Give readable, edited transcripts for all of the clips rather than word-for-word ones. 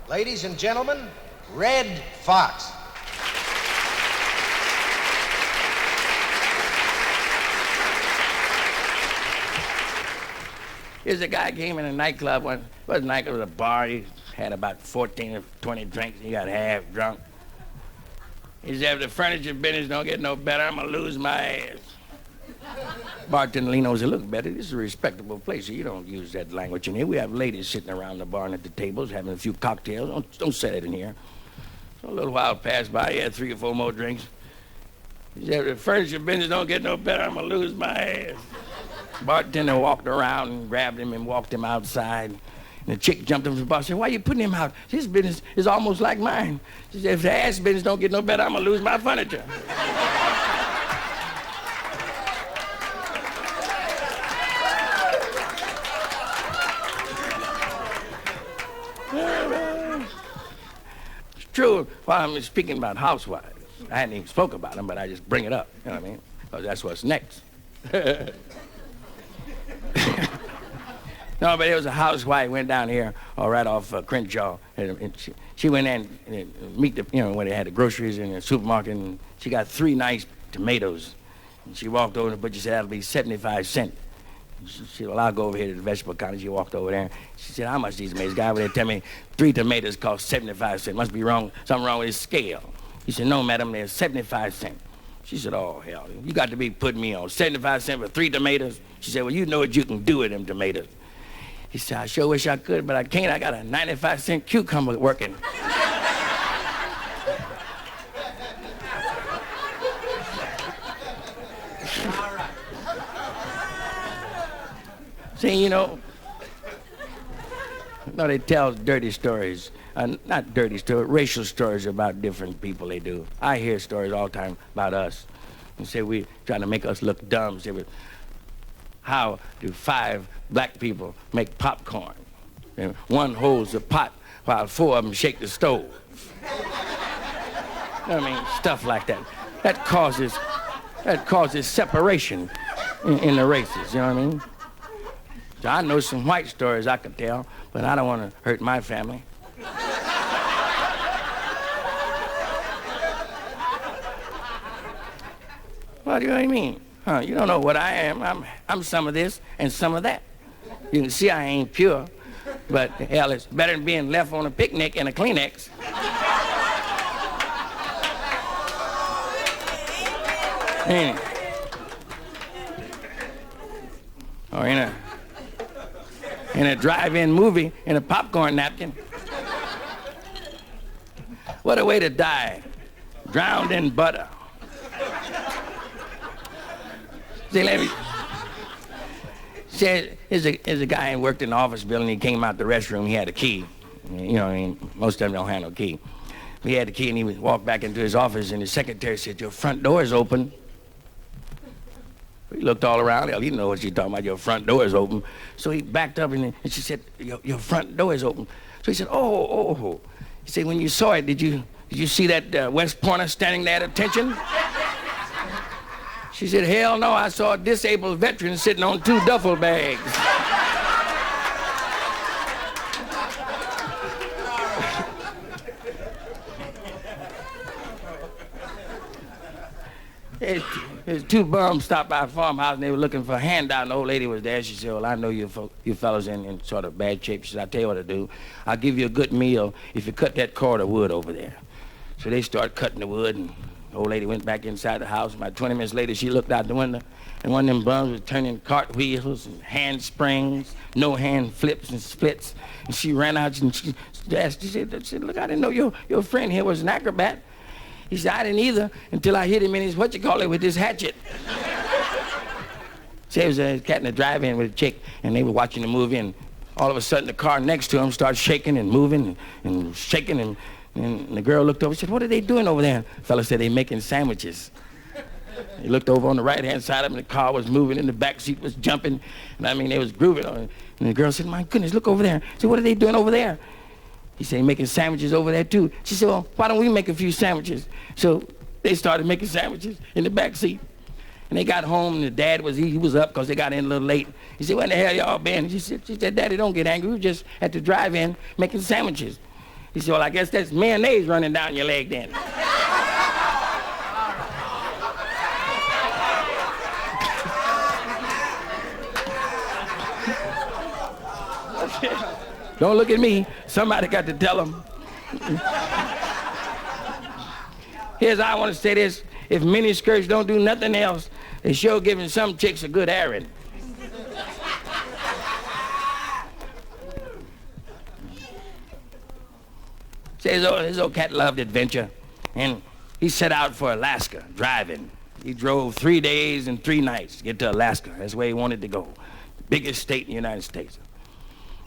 Ladies and gentlemen, Red Fox. Here's a guy came in a nightclub. It was a nightclub, it was a bar. He had about 14 or 20 drinks. He got half drunk. He said, if the furniture business don't get no better, I'm going to lose my ass. Bartender leaned over and said, look, Betty, this is a respectable place. So you don't use that language in here. We have ladies sitting around the bar and at the tables having a few cocktails. Don't say it in here. So a little while passed by. He had 3 or 4 more drinks. He said, if the furniture business don't get no better, I'm going to lose my ass. Bartender walked around and grabbed him and walked him outside. And the chick jumped up to the bar and said, why are you putting him out? His business is almost like mine. She said, if the ass business don't get no better, I'm going to lose my furniture. It's true. Well, I'm speaking about housewives. I hadn't even spoke about them, but I just bring it up. You know what I mean? Because that's what's next. No, but there was a housewife went down here, right off Crenshaw, and she went in and meet the, when they had the groceries in the supermarket, and she got 3 nice tomatoes. And she walked over to the butcher and said, that'll be 75 cents. She said, well, I'll go over here to the vegetable counter. She walked over there. She said, how much these tomatoes? The guy over there tell me 3 tomatoes cost 75 cents. Must be wrong, something wrong with his scale. He said, no, madam, they're 75 cents. She said, oh, hell, you got to be putting me on 75 cents for 3 tomatoes? She said, well, you know what you can do with them tomatoes. He said, I sure wish I could, but I can't. I got a 95-cent cucumber working. See, they tell dirty stories. Not dirty stories, racial stories about different people they do. I hear stories all the time about us. And say we trying to make us look dumb. Say, how do 5 black people make popcorn? And one holds the pot while 4 of them shake the stove. I mean, stuff like that. That causes separation in the races, you know what I mean? So I know some white stories I could tell, but I don't want to hurt my family. What do you mean? Huh, you don't know what I am. I'm some of this and some of that. You can see I ain't pure, but hell, it's better than being left on a picnic in a Kleenex. Ain't it? Or in a drive-in movie in a popcorn napkin. What a way to die, drowned in butter. See, let me. See, here's a guy who worked in the office building. He came out the restroom. He had a key. Most of them don't have no key. He had the key, and he walked back into his office, and his secretary said, your front door is open. He looked all around. Hell, he didn't know what she's talking about. Your front door is open. So he backed up, and she said, your front door is open. So he said, oh. He said, when you saw it, did you see that West Pointer standing there at attention? She said, hell no, I saw a disabled veteran sitting on 2 duffel bags. There's 2 bums stopped by a farmhouse and they were looking for a handout, and the old lady was there. She said, well, I know you fellas in sort of bad shape. She said, I'll tell you what to do. I'll give you a good meal if you cut that cord of wood over there. So they started cutting the wood, and the old lady went back inside the house. About 20 minutes later, she looked out the window, and one of them bums was turning cartwheels and handsprings, no hand flips and splits. And she ran out and she said, look, I didn't know your friend here was an acrobat. He said, I didn't either until I hit him in his with this hatchet. See, there was a cat in the drive-in with a chick, and they were watching the movie, and all of a sudden the car next to him started shaking and moving and shaking, and the girl looked over and said, what are they doing over there? The fella said, they're making sandwiches. He looked over on the right-hand side of him, and the car was moving, and the back seat was jumping, and they was grooving on it. And the girl said, my goodness, look over there. He said, what are they doing over there? He said, making sandwiches over there too. She said, well, why don't we make a few sandwiches? So they started making sandwiches in the back seat. And they got home, and the dad he was up because they got in a little late. He said, where in the hell y'all been? She said, Daddy, don't get angry. We were just at the drive-in making sandwiches. He said, well, I guess that's mayonnaise running down your leg then. Don't look at me. Somebody got to tell him. Here's how I want to say this. If mini skirts don't do nothing else, they sure giving some chicks a good errand. Say his old cat loved adventure, and he set out for Alaska, driving. He drove 3 days and 3 nights to get to Alaska. That's where he wanted to go. Biggest state in the United States.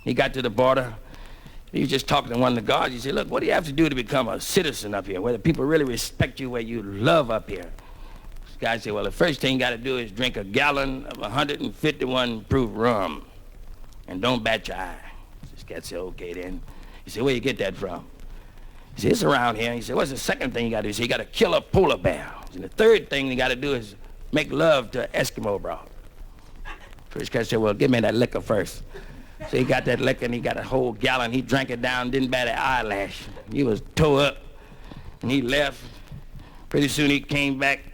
He got to the border. He was just talking to one of the guards. He said, look, what do you have to do to become a citizen up here, where the people really respect you, where you love up here? This guy said, well, the first thing you got to do is drink a gallon of 151 proof rum, and don't bat your eye. This cat said, okay then. He said, where you get that from? He said, it's around here. He said, what's the second thing you got to do? He said, you got to kill a polar bear. And the third thing you got to do is make love to an Eskimo broad. First guy said, well, give me that liquor first. So he got that liquor and he got a whole gallon. He drank it down, didn't bat an eyelash. He was tore up and he left. Pretty soon he came back.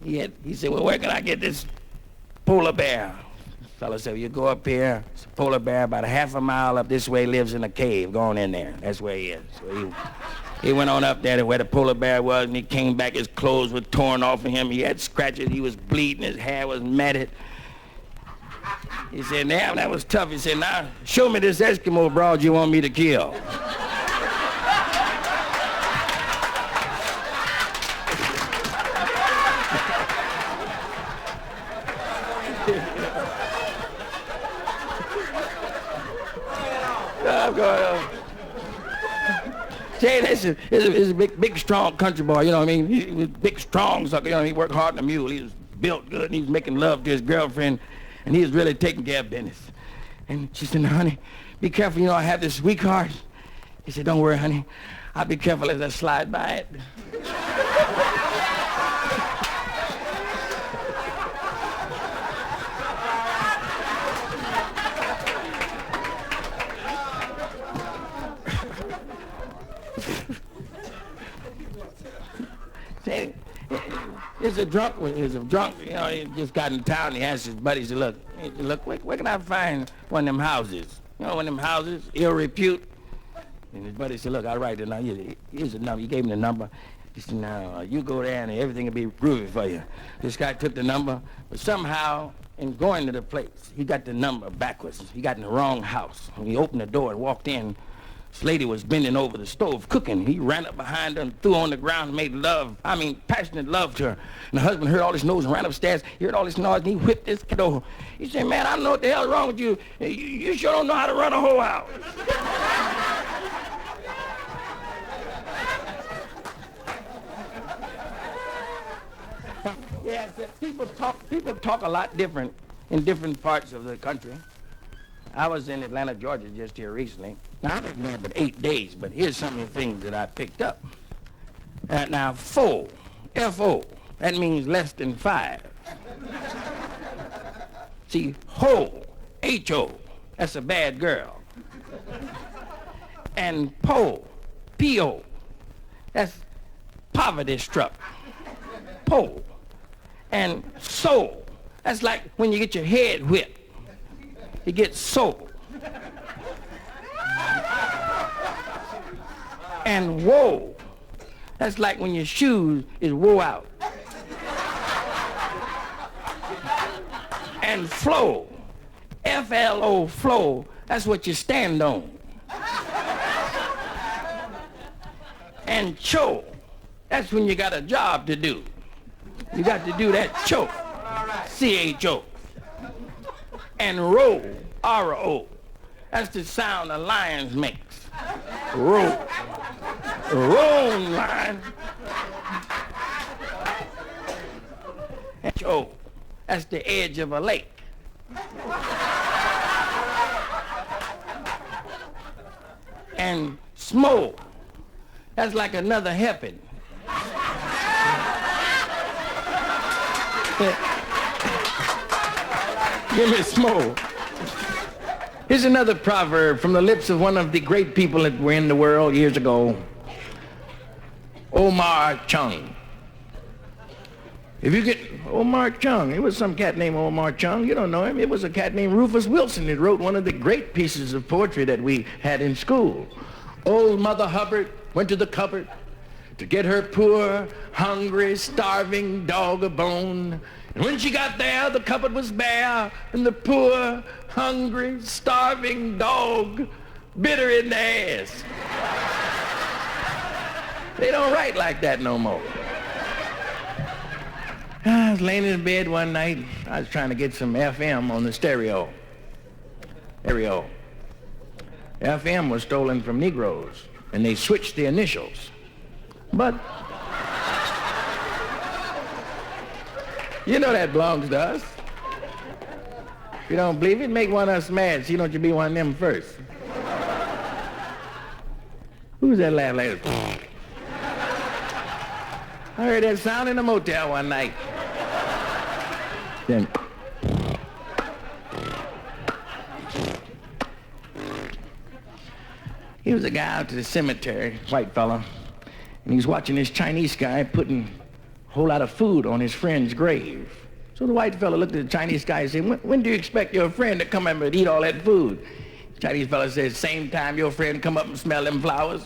He said, well, where can I get this polar bear? The fellow said, well, you go up here. It's a polar bear about a half a mile up this way, lives in a cave. Go on in there. That's where he is. So he went on up there to where the polar bear was, and he came back. His clothes were torn off of him. He had scratches. He was bleeding. His hair was matted. He said, damn, that was tough. He said, now, show me this Eskimo broad you want me to kill. Say, this is a big, strong country boy, you know what I mean? He was big, strong sucker, you know, he worked hard on a mule. He was built good, and he was making love to his girlfriend, and he was really taking care of business. And she said, now, honey, be careful, you know, I have this weak heart. He said, don't worry, honey. I'll be careful as I slide by it. He's a drunk, you know, he just got in town. He asked his buddies, he said, look, where can I find one of them houses? You know, one of them houses, ill repute. And his buddy said, look, I'll write it now. Here's the number. He gave him the number. He said, now, you go there and everything will be groovy for you. This guy took the number, but somehow, in going to the place, he got the number backwards. He got in the wrong house. When he opened the door and walked in, this lady was bending over the stove cooking. He ran up behind her and threw on the ground and made love, passionate love to her. And the husband heard all this noise and ran upstairs. He heard all this noise and he whipped this kid over. He said, man, I don't know what the hell's wrong with you. You sure don't know how to run a whole house. Yeah, people talk a lot different in different parts of the country. I was in Atlanta, Georgia just here recently. Now, I was there for 8 days, but here's some of the things that I picked up. Now, foe, F-O, that means less than 5. See, ho, H-O, that's a bad girl. And po, P-O, that's poverty-struck. Po. And so, that's like when you get your head whipped. You get so. And woe, that's like when your shoes is wore out. And flow, F-L-O, flow, that's what you stand on. And cho, that's when you got a job to do. You got to do that cho, C-H-O. And row, R-O, that's the sound the lions makes. Row. Roam line. H-O, that's the edge of a lake. And smo, that's like another helping. Give me smo. Here's another proverb from the lips of one of the great people that were in the world years ago, Omar Chung. If you get Omar Chung, it was some cat named Omar Chung. You don't know him. It was a cat named Rufus Wilson that wrote one of the great pieces of poetry that we had in school. Old Mother Hubbard went to the cupboard to get her poor, hungry, starving dog a bone. And when she got there, the cupboard was bare, and the poor, hungry, starving dog bit her in the ass. They don't write like that no more. I was laying in bed one night. I was trying to get some FM on the stereo. FM was stolen from Negroes, and they switched the initials. But you know that belongs to us. If you don't believe it, make one of us mad. See, don't you be one of them first. Who's that laugh like that? I heard that sound in a motel one night. Then he was a guy out to the cemetery, white fella, and he was watching this Chinese guy putting a whole lot of food on his friend's grave. So the white fella looked at the Chinese guy and said, when do you expect your friend to come up and eat all that food? The Chinese fella said, same time your friend come up and smell them flowers.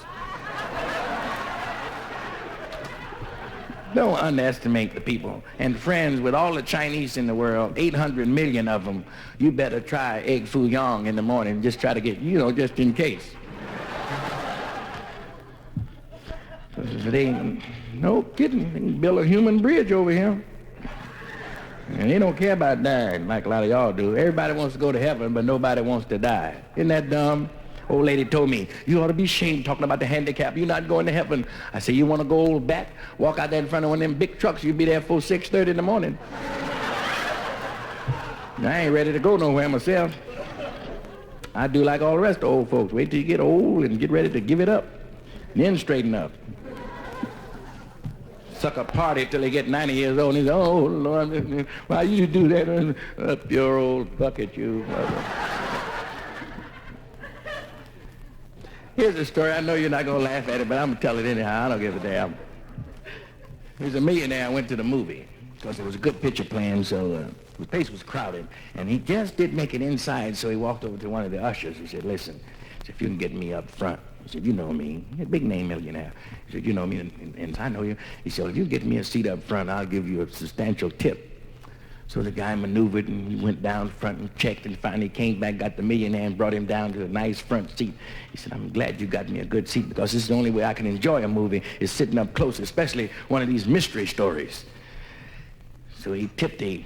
Don't underestimate the people. And friends, with all the Chinese in the world, 800 million of them, you better try egg foo young in the morning. Just try to get, just in case. No kidding, they can build a human bridge over here. And they don't care about dying like a lot of y'all do. Everybody wants to go to heaven, but nobody wants to die. Isn't that dumb? Old lady told me, you ought to be ashamed talking about the handicap. You're not going to heaven. I said, you want to go back? Walk out there in front of one of them big trucks. You'll be there for 6:30 in the morning. I ain't ready to go nowhere myself. I do like all the rest of old folks. Wait till you get old and get ready to give it up. And then straighten up. Suck a party till they get 90 years old and he says, oh, Lord, why you do that? Up your old bucket, you mother. Here's a story. I know you're not going to laugh at it, but I'm going to tell it anyhow. I don't give a damn. There's a millionaire I went to the movie because there was a good picture playing, so the place was crowded. And he just did make it inside, so he walked over to one of the ushers. He said, listen, if you can get me up front. He said, you know me. He's a big name millionaire. He said, you know me, and I know you. He said, well, if you get me a seat up front, I'll give you a substantial tip. So the guy maneuvered and he went down front and checked and finally came back, got the millionaire and brought him down to a nice front seat. He said, I'm glad you got me a good seat because this is the only way I can enjoy a movie is sitting up close, especially one of these mystery stories. So he tipped the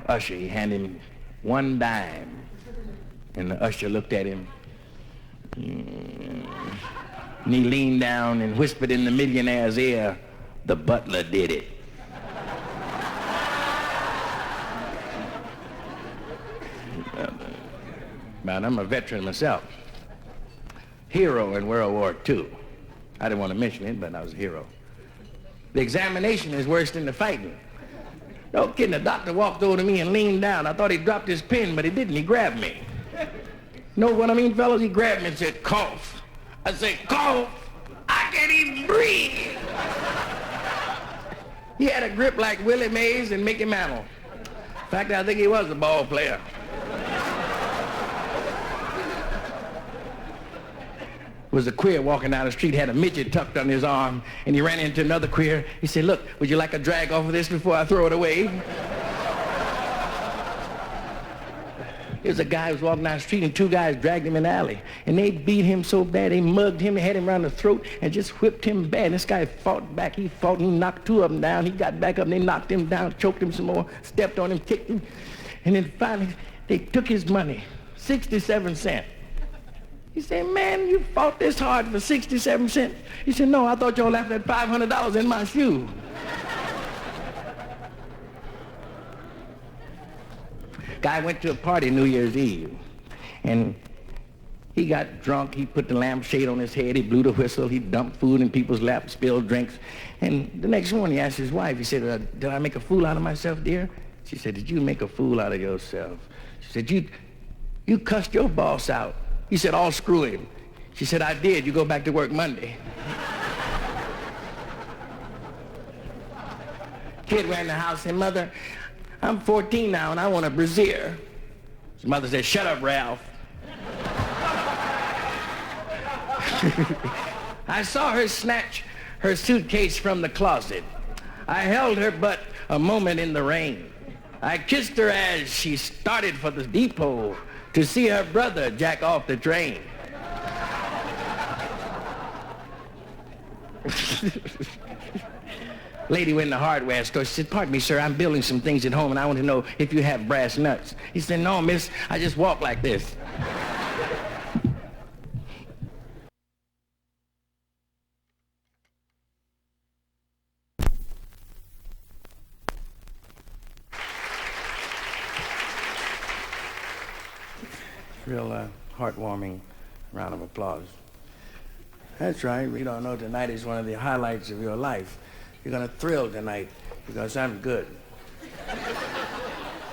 usher. He handed him one dime. And the usher looked at him. And he leaned down and whispered in the millionaire's ear, the butler did it. But I'm a veteran myself. Hero in World War II. I didn't want to mention it, but I was a hero. The examination is worse than the fighting. No kidding, the doctor walked over to me and leaned down. I thought he dropped his pen, but he didn't. He grabbed me. Know what I mean, fellas? He grabbed me and said, cough. I said, cough? I can't even breathe. He had a grip like Willie Mays and Mickey Mantle. In fact, I think he was a ball player. Was a queer walking down the street, had a midget tucked on his arm, and he ran into another queer. He said, look, would you like a drag off of this before I throw it away? There's a guy who was walking down the street, and two guys dragged him in the alley, and they beat him so bad, they mugged him, they had him around the throat, and just whipped him bad. And this guy fought back, he fought, and he knocked two of them down. He got back up, and they knocked him down, choked him some more, stepped on him, kicked him, and then finally, they took his money, 67 cents. He said, man, you fought this hard for 67 cents. He said, no, I thought y'all left that $500 in my shoe. Guy went to a party New Year's Eve, and he got drunk. He put the lampshade on his head. He blew the whistle. He dumped food in people's laps, spilled drinks. And the next morning, he asked his wife, he said, did I make a fool out of myself, dear? She said, did you make a fool out of yourself? She said, You cussed your boss out. He said, "I'll screw him." She said, "I did. You go back to work Monday." Kid ran in the house and said, "Mother, I'm 14 now and I want a brassiere." His mother said, "Shut up, Ralph." I saw her snatch her suitcase from the closet. I held her but a moment in the rain. I kissed her as she started for the depot to see her brother jack off the train. Lady went in the hardware store. She said, "Pardon me, sir, I'm building some things at home and I want to know if you have brass nuts." He said, "No, miss, I just walk like this." Real heartwarming round of applause. That's right. We don't know tonight is one of the highlights of your life. You're going to thrill tonight because I'm good.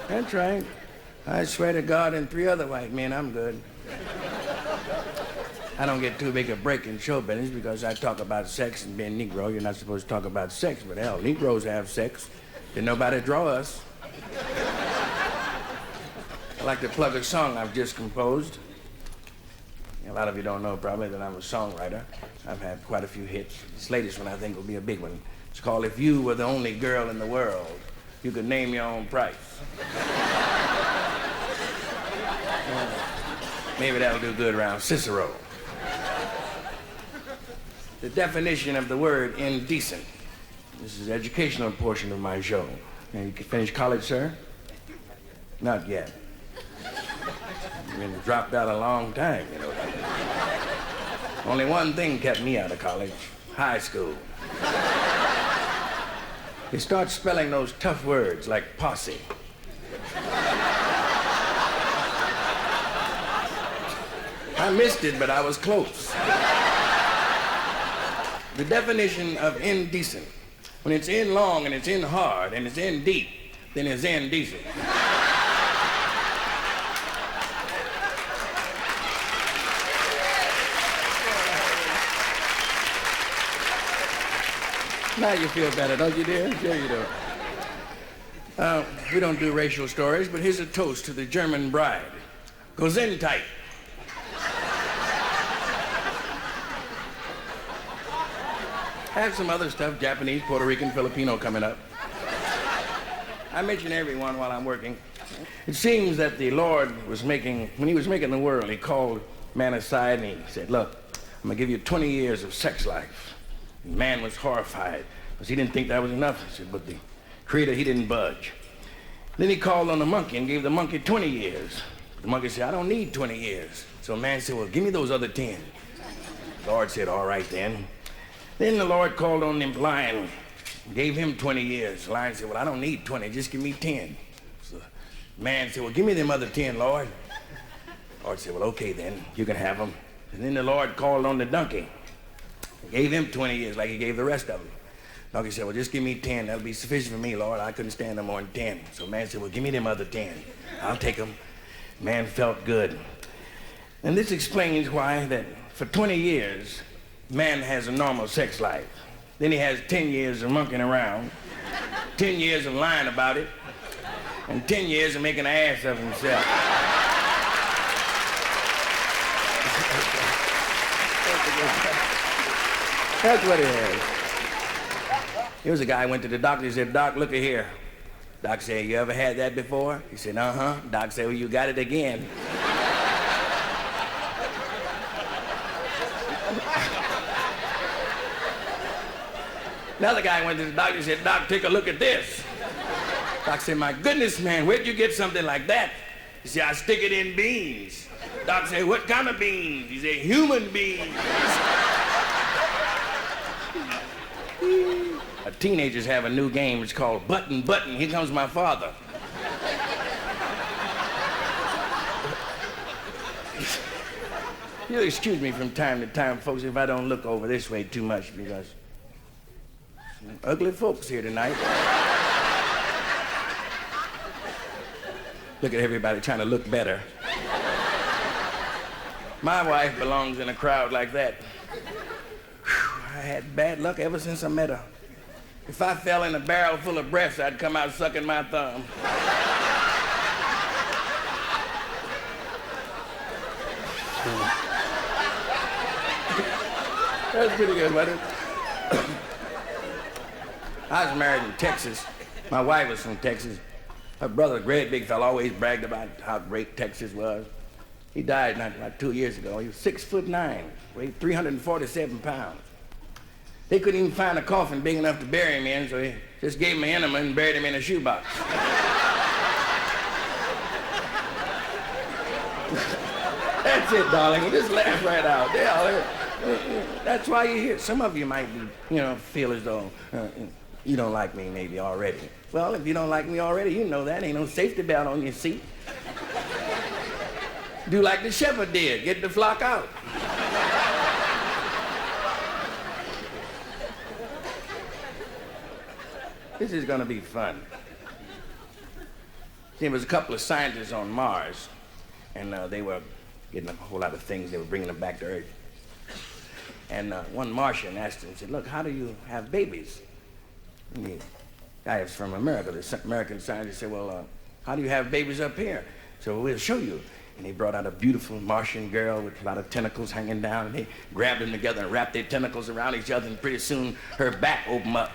That's right. I swear to God and 3 other white men, I'm good. I don't get too big a break in show business because I talk about sex, and being Negro, you're not supposed to talk about sex, but hell, Negroes have sex. Did nobody draw us? I'd like to plug a song I've just composed. A lot of you don't know probably that I'm a songwriter. I've had quite a few hits. This latest one I think will be a big one. It's called "If You Were the Only Girl in the World, You Could Name Your Own Price." Maybe that'll do good around Cicero. The definition of the word indecent. This is the educational portion of my show. And you can finish college, sir? Not yet. You've been dropped out a long time, you know. Only one thing kept me out of college: high school. You start spelling those tough words like posse. I missed it, but I was close. The definition of indecent: when it's in long and it's in hard and it's in deep, then it's indecent. Now you feel better, don't you, dear? Sure you do. We don't do racial stories, but here's a toast to the German bride. Goes in tight. I have some other stuff, Japanese, Puerto Rican, Filipino coming up. I mention everyone while I'm working. It seems that the Lord was making, when he was making the world, he called man aside and he said, "Look, I'm gonna give you 20 years of sex life." And man was horrified because he didn't think that was enough. He said, but the Creator, he didn't budge. Then he called on the monkey and gave the monkey 20 years. The monkey said, "I don't need 20 years. So man said, "Well, give me those other 10. The Lord said, "All right then." Then the Lord called on the lion, gave him 20 years. The lion said, "Well, I don't need 20, just give me 10. So man said, "Well, give me them other 10, Lord." The Lord said, "Well, okay then, you can have them." And then the Lord called on the donkey. Gave him 20 years like he gave the rest of them. Donkey said, "Well, just give me 10. That'll be sufficient for me, Lord. I couldn't stand no more than 10. So man said, "Well, give me them other 10. I'll take them." Man felt good. And this explains why that for 20 years, man has a normal sex life. Then he has 10 years of monkeying around, 10 years of lying about it, and 10 years of making an ass of himself. That's what he has. Here was a guy who went to the doctor. He said, "Doc, look at here." Doc said, "You ever had that before?" He said, "Uh-huh." Doc said, "Well, you got it again." Another guy went to the doctor and said, "Doc, take a look at this." Doc said, "My goodness, man, where'd you get something like that?" He said, "I stick it in beans." Doc said, "What kind of beans?" He said, "Human beans." Teenagers have a new game. It's called Button, Button. Here comes my father. You'll excuse me from time to time, folks, if I don't look over this way too much because some ugly folks here tonight. Look at everybody trying to look better. My wife belongs in a crowd like that. Whew, I had bad luck ever since I met her. If I fell in a barrel full of breasts, I'd come out sucking my thumb. That's pretty good, wasn't it? I was married in Texas. My wife was from Texas. Her brother, a great big fella, always bragged about how great Texas was. He died not about 2 years ago. He was 6'9", weighed 347 pounds. They couldn't even find a coffin big enough to bury him in, so he just gave him an enema and buried him in a shoebox. That's it, darling. You just laugh right out. That's why you're here. Some of you might be, feel as though you don't like me maybe already. Well, if you don't like me already, you know that. Ain't no safety belt on your seat. Do like the shepherd did. Get the flock out. This is going to be fun. There was a couple of scientists on Mars, and they were getting a whole lot of things. They were bringing them back to Earth. And one Martian asked him, said, look, how do you have babies? And the guy was from America. The American scientist said, well, how do you have babies up here? So we'll show you. And he brought out a beautiful Martian girl with a lot of tentacles hanging down, and they grabbed them together and wrapped their tentacles around each other, and pretty soon her back opened up,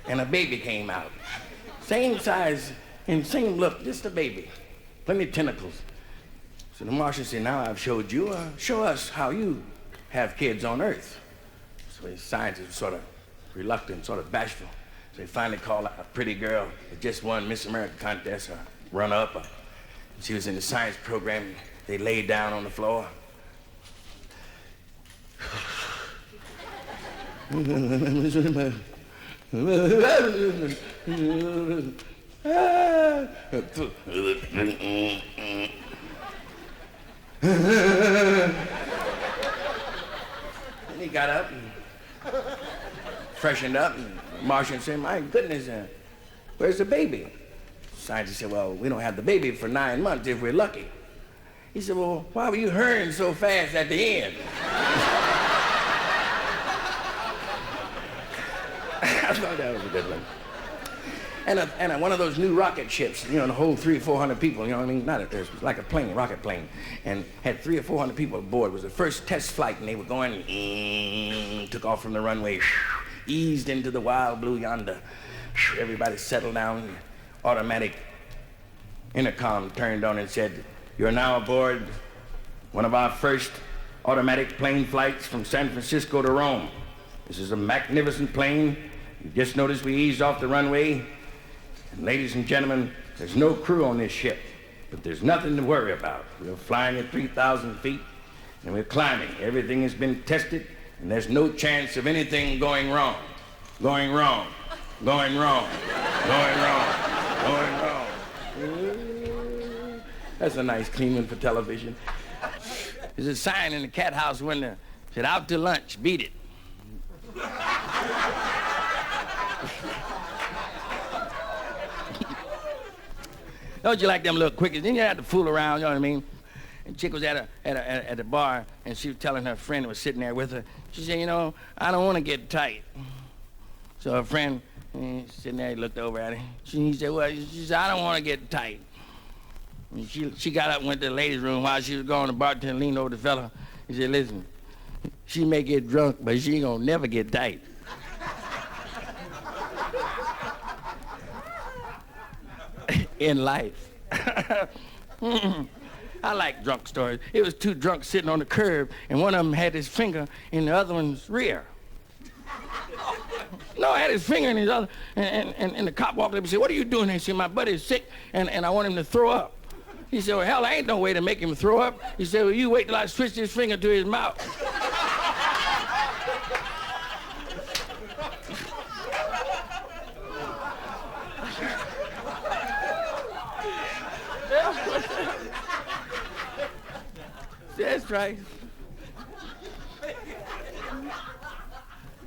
and a baby came out. Same size and same look, just a baby. Plenty of tentacles. So the Martian said, now I've showed you, show us how you have kids on Earth. So the scientist was sort of reluctant, sort of bashful. So he finally called out a pretty girl that just won Miss America contest, a runner-up. She was in the science program. They laid down on the floor. And he got up and freshened up, and Martian said, my goodness, where's the baby? Scientist said, well, we don't have the baby for 9 months if we're lucky. He said, well, why were you hurrying so fast at the end? I thought that was a good one. And one of those new rocket ships, the whole 300 or 400 people, you know what I mean? It was like a plane, rocket plane, and had 300 or 400 people aboard. It was the first test flight, and they were going, took off from the runway, eased into the wild blue yonder. Everybody settled down. Automatic intercom turned on and said, you're now aboard one of our first automatic plane flights from San Francisco to Rome. This is a magnificent plane. You just noticed we eased off the runway. And ladies and gentlemen, there's no crew on this ship, but there's nothing to worry about. We're flying at 3,000 feet, and we're climbing. Everything has been tested, and there's no chance of anything going wrong. Going wrong. Going wrong. Going wrong. Going wrong. That's a nice clean one for television. There's a sign in the cat house window. Said, out to lunch, beat it. Don't you like them little quickies? Then you had to fool around, you know what I mean? And chick was at a bar, and she was telling her friend who was sitting there with her, she said, I don't want to get tight. So her friend, sitting there, he looked over at her. He said, well, she said, I don't want to get tight. And she got up and went to the ladies' room. While she was going, the bartender leaned over the fella. He said, listen, she may get drunk, but she ain't gonna never get tight. In life. I like drunk stories. It was two drunks sitting on the curb, and one of them had his finger in the other one's rear. No, I had his finger in his other, and the cop walked up and said, what are you doing? He said, my buddy's sick, and I want him to throw up. He said, well, hell, I ain't no way to make him throw up. He said, well, you wait till I switch his finger to his mouth. That's right.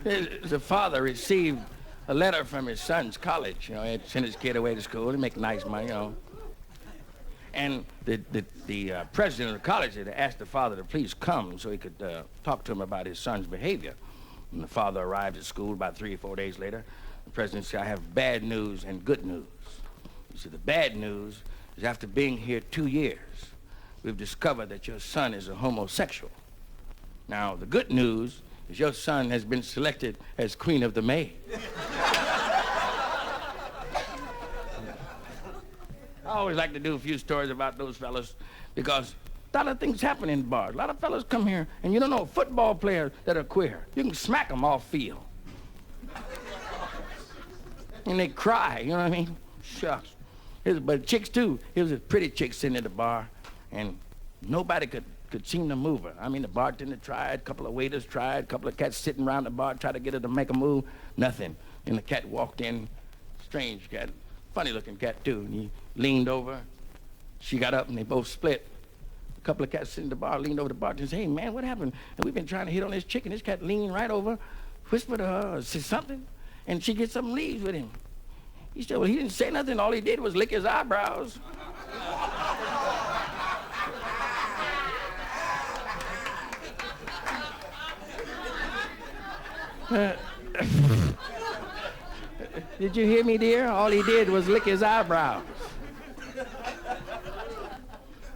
The father received a letter from his son's college. He had sent his kid away to school to make nice money, And the president of the college had asked the father to please come so he could talk to him about his son's behavior. When the father arrived at school about 3 or 4 days later, the president said, I have bad news and good news. He said, the bad news is after being here 2 years, we've discovered that your son is a homosexual. Now, the good news is your son has been selected as Queen of the May. I always like to do a few stories about those fellas because a lot of things happen in bars. A lot of fellas come here and you don't know football players that are queer. You can smack them off field. And they cry, you know what I mean? Shucks. But chicks too. Here was a pretty chick sitting at the bar and nobody could seem to move her. I mean, the bartender tried, a couple of waiters tried, a couple of cats sitting around the bar tried to get her to make a move. Nothing. And the cat walked in, strange cat, funny looking cat too. And he leaned over. She got up and they both split. A couple of cats sitting at the bar leaned over the bartender and said, hey man, what happened? And we've been trying to hit on this chick and this cat leaned right over, whispered to her, said something, and she gets up and leaves with him. He said, well, he didn't say nothing. All he did was lick his eyebrows. Did you hear me, dear? All he did was lick his eyebrows.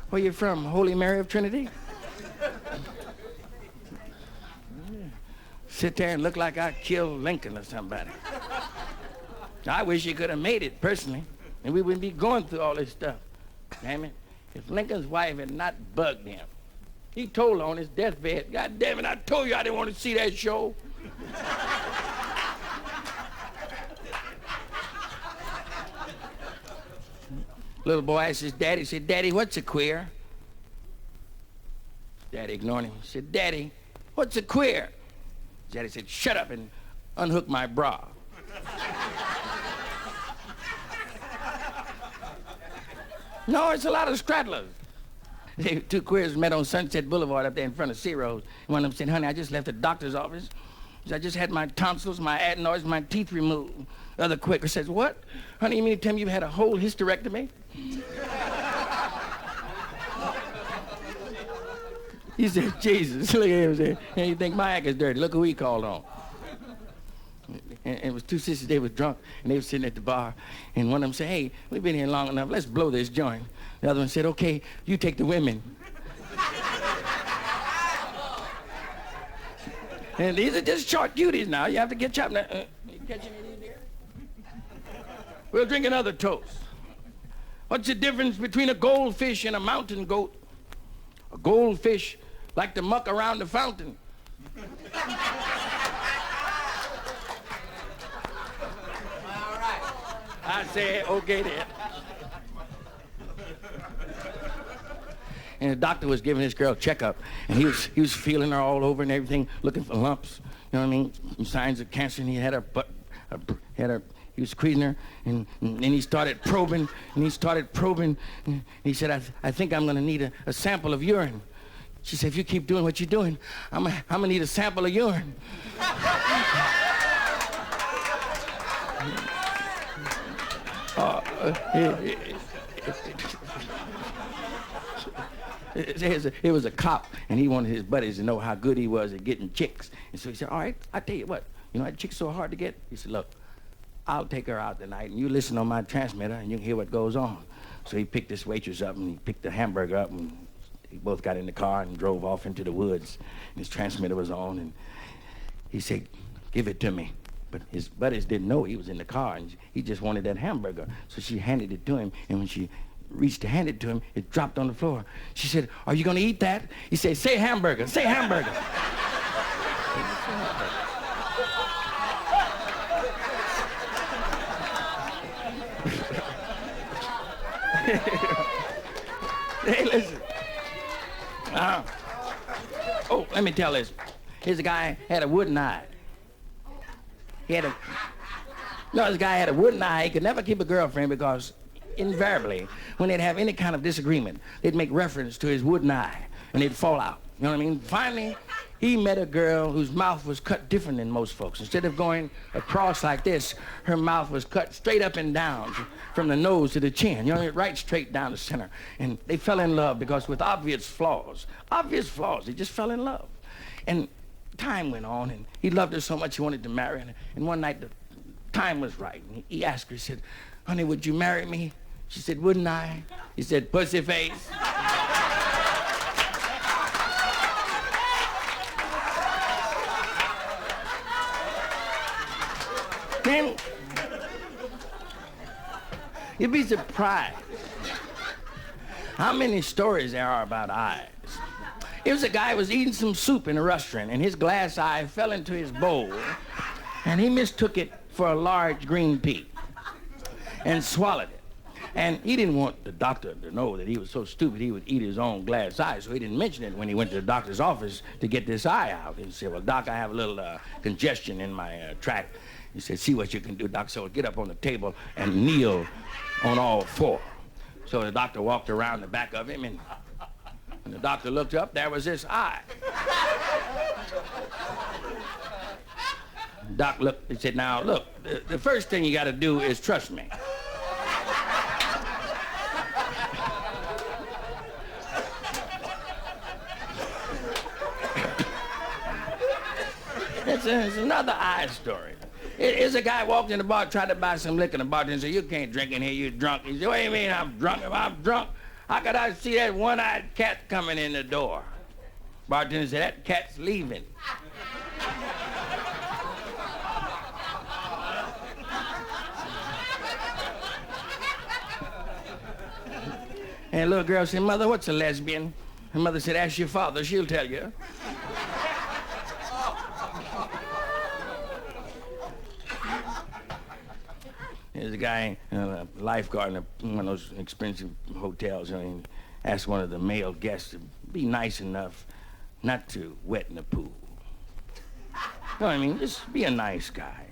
Where you from? Holy Mary of Trinity? Sit there and look like I killed Lincoln or somebody. I wish he could have made it, personally, and we wouldn't be going through all this stuff. Damn it. If Lincoln's wife had not bugged him, he told her on his deathbed, God damn it, I told you I didn't want to see that show. Little boy asked his daddy, said, Daddy, what's a queer? Daddy ignored him. He said, Daddy, what's a queer? Daddy said, shut up and unhook my bra. No, it's a lot of straddlers. Two queers met on Sunset Boulevard up there in front of Ciro's. One of them said, honey, I just left the doctor's office. I just had my tonsils, my adenoids, my teeth removed. The other quaker says, what? Honey, you mean to tell me you've had a whole hysterectomy? He said, Jesus, look at him. Said, and you think my act is dirty. Look who he called on. And it was two sisters, they were drunk, and they were sitting at the bar, and one of them said, hey, we've been here long enough, let's blow this joint. The other one said, okay, you take the women. And these are just short cuties now. You have to get chopped. You catching any there? We'll drink another toast. What's the difference between a goldfish and a mountain goat? A goldfish like to muck around the fountain. All right. I said, okay then. And the doctor was giving this girl a checkup, and he was feeling her all over and everything, looking for lumps, you know what I mean, some signs of cancer, and he had he was squeezing her, and then he started probing, and he said, I think I'm gonna need a sample of urine. She said, if you keep doing what you're doing, I'm gonna need a sample of urine. It was a cop, and he wanted his buddies to know how good he was at getting chicks. And so he said, all right, I tell you what, you know that chick's so hard to get? He said, look, I'll take her out tonight, and you listen on my transmitter, and you can hear what goes on. So he picked this waitress up, and he picked the hamburger up, and they both got in the car and drove off into the woods. And his transmitter was on, and he said, give it to me. But his buddies didn't know he was in the car, and he just wanted that hamburger. So she handed it to him, and when she reached to hand it to him, it dropped on the floor. She said, are you gonna eat that? He said, say hamburger, say hamburger. Hey, listen. Oh, let me tell this. Here's a guy had a wooden eye. This guy had a wooden eye. He could never keep a girlfriend because invariably, when they'd have any kind of disagreement, they'd make reference to his wooden eye, and they'd fall out. You know what I mean? Finally, He met a girl whose mouth was cut different than most folks. Instead of going across like this, her mouth was cut straight up and down from the nose to the chin, you know, right straight down the center. And they fell in love because with obvious flaws, they just fell in love. And time went on, and he loved her so much he wanted to marry her. And one night the time was right, and he asked her, he said, honey, would you marry me? She said, wouldn't I? He said, pussy face. Man, you'd be surprised how many stories there are about eyes. It was a guy who was eating some soup in a restaurant, and his glass eye fell into his bowl, and he mistook it for a large green pea and swallowed it. And he didn't want the doctor to know that he was so stupid he would eat his own glass eye, so he didn't mention it when he went to the doctor's office to get this eye out. He said, well, doc, I have a little congestion in my tract. He said, see what you can do, doc. So get up on the table and kneel on all four. So the doctor walked around the back of him, and when the doctor looked up, there was this eye. Doc looked, he said, now, look, the first thing you got to do is trust me. It's another eye story. It's a guy walked in the bar, tried to buy some liquor, and the bartender said, you can't drink in here, you're drunk. He said, what do you mean I'm drunk? If I'm drunk, how could I see that one-eyed cat coming in the door? Bartender said, that cat's leaving. And the little girl said, Mother, what's a lesbian? Her mother said, ask your father, she'll tell you. There's a guy, a lifeguard in one of those expensive hotels, and he asked one of the male guests to be nice enough not to wet in the pool. You know what I mean? Just be a nice guy.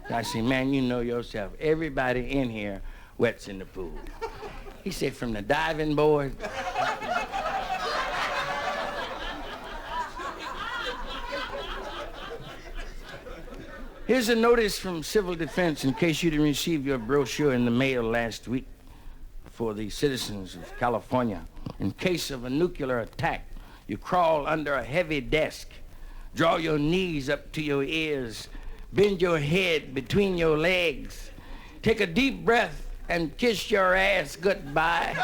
I said, man, you know yourself. Everybody in here wets in the pool. He said, from the diving board. Here's a notice from Civil Defense in case you didn't receive your brochure in the mail last week for the citizens of California. In case of a nuclear attack, you crawl under a heavy desk, draw your knees up to your ears, bend your head between your legs, take a deep breath and kiss your ass goodbye.